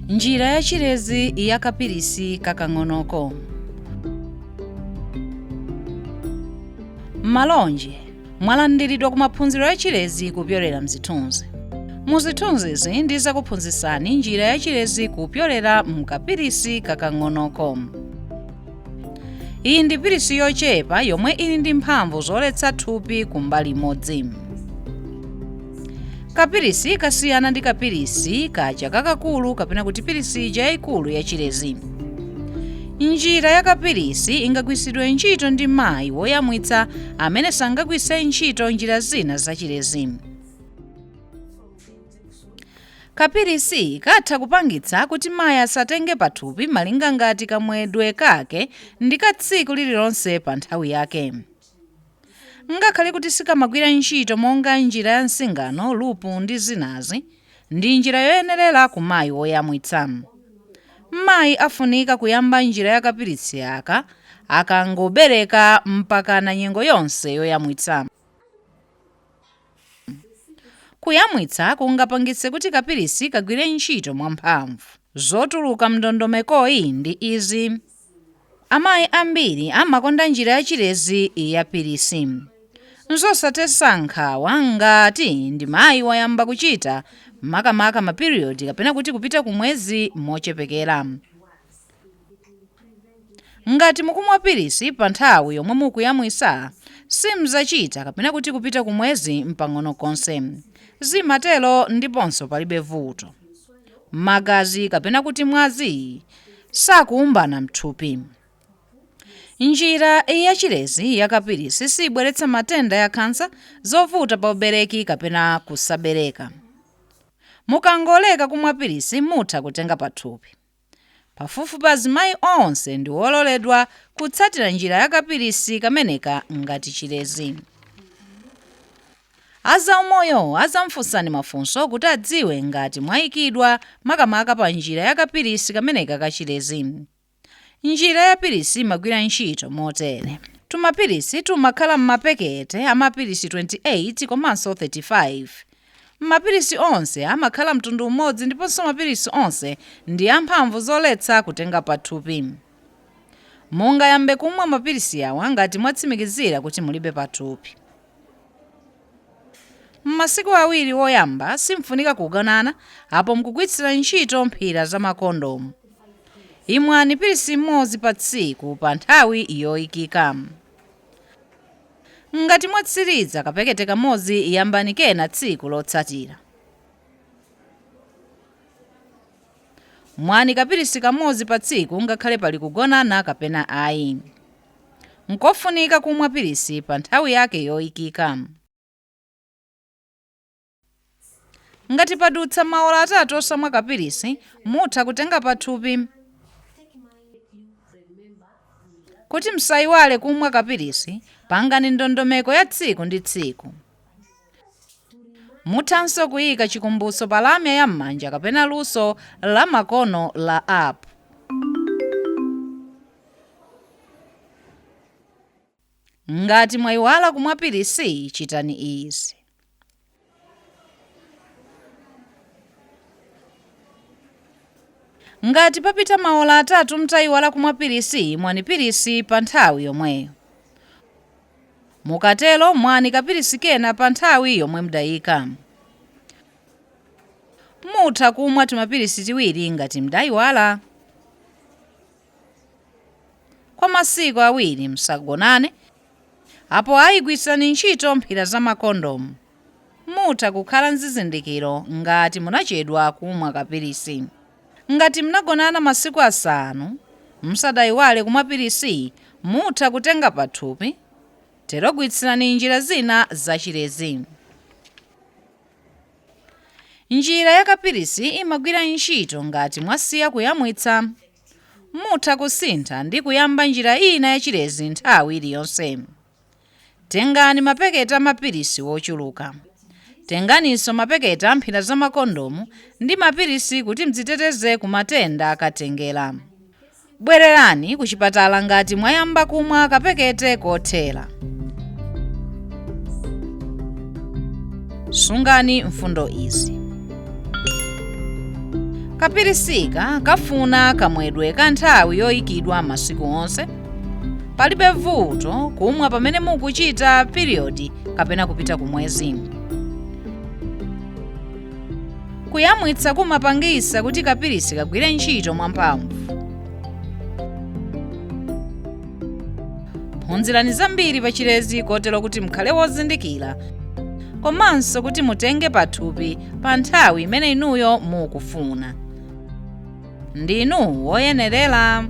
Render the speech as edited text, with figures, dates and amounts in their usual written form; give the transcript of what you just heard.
Njira ya chilezi ya kapilisi kakang'onoko. Malonje mwalandiridwa ku maphunziro ya chilezi kupyolera mzithunzi. Muzithunzizi ndizakuphunzitsani njira ya chilezi kupyolera mkapilisi kakang'onoko. Iyi ndi pilisi yochepa yomwe ili ndi mphamvu zoletsa thupi kumbali imodzi. Kapilisi kasiyana ndi kapilisi kacha kakakulu kapena kuti pilisi yayikulu ya chilezi. Njira ya kapilisi ingagwiritsidwe ntchito ndi mayi woyamwitsa amene sangagwiritse ntchito njira zina za chilezi. Kapilisi katha kupangitsa kuti mayi asatenge pathupi malinga ngati kamwedwe kake ndi ka tsiku lililonse pa nthawi yake. Ngakhale kuti sikamagwira ntchito monga njira ya msingano, lupu ndi zinazi, ndi njira yoyenerera ku mayi woyamwitsa. Mayi afunika kuyamba njira ya kapilisi akangobereka mpaka na nyengo yonse yoyamwitsa. Kuyamwitsa kungapangitse kuti kapilisi kagwire ntchito mwamphamvu. Zotuluka mndondomekoyi ndi izi: amayi ambiri amakonda njira ya chilezi ya pilisi. Nzosatesa nkhawa ngati ndi mayi wayamba kuchita makamaka mapiriyodi kapena kuti kupita kumwezi mochepekera. Ngati mukumwa pilisi pa nthawi yomwe mukuyamwisa, simzachita kapena kuti kupita kumwezi mpang'ono konse. Zimatero ndiponso palibe vuto. Magazi kapena kuti mwazi sakuumbana mthupi. Njira ya chilezi ya kapilisi sibweretsa matenda ya kansa, zovuta pa ubereki kapena kusabereka. Mukangoleka kumwa pilisi mutha kutenga pathupi. Pafupifupi azimayi onse ndi ololedwa kutsatira njira ya kapilisi kameneka ngati chilezi. Azaumoyo azamfunsani mafunso kuti adziwe ngati mwayikidwa makamaka pa njira ya kapilisi kameneka kachilezi. Njira ya pilisi imagwira ntchito motere: tumapilisi tumakhala m'mapekete amapilisi 28 komanso 35. Mapilisi onse amakhala mtundu umodzi ndiponso mapilisi onse ndi amphamvu zoletsa kutenga pathupi. Mungayambe kumwa mapilisi awa ngati mwatsimikizira kuti mulibe pathupi. M'masiku awiri woyamba simfunika kugonana apo mukugwiritsira ntchito mphira za makondomu. Imwani pilisi imodzi pa tsiku pa nthawi yoyikika. Ngati mwatsiriza kapekete kamodzi yambani kena tsiku lotsatira. Mwani kapilisi kamodzi pa tsiku ngakhale pali kugonana kapena ayi. Nkofunika kumwa pilisi pa nthawi yake yoyikika. Ngati padutsa maola 3 osamwa kapilisi, mutha kutenga pathupi. Kuti msayiwale kumwa kapilisi, pangani ndondomeko ya tsiku ndi tsiku. Muthanso kuyika chikumbutso pa lamya ya m'manja kapena luso la makono la app. Ngati mwayiwala kumwa pilisi, chitani izi: ngati papita maola 3 mtayiwala kumwa pilisi, mwani pilisi pa nthawi yomweyo. Mukatero mwani kapilisi kena pa nthawi yomwe mdayika. Mutha kumwa tumapilisi tiwiri ngati mdayiwala. Kwa masiku awiri musagonane, apo ayigwiritsani ntchito mphira za makondomu. Mutha kukhala nzizindikiro ngati munachedwa kumwa kapilisi. Ngati mnagonana masiku asanu, musadayiwale kumwa pilisi, mutha kutenga pathupi. Tero gwiritsirani njira zina za chilezi. Njira ya kapilisi imagwira ntchito ngati mwasiya kuyamwitsa. Mutha kusintha ndi kuyamba njira ina ya chilezi nthawi iliyonse. Tengani mapekete amapilisi wochuluka. Tenganinso mapekete amphira za makondomu ndi mapilisi kuti mdziteteze ku matenda akatengera. Bwererani ku chipatala ngati mwayamba kumwa kapekete kothera. Sungani mfundo izi: kapirisika kafuna kamwedwe ka nthawi yoyikidwa masiku onse. Palibe vuto kumwa pamene mukuchita piriyodi kapena kupita kumwezi. Kuyamwitsa kumapangisa kuti kapirisi kagwire ntchito mwamphamvu. Phunzirani zambiri pa chilezi kotero kuti mukhale wozindikira komanso kuti mutenge pathupi pa nthawi imene inuyo mukufuna. Ndinu woyenerera.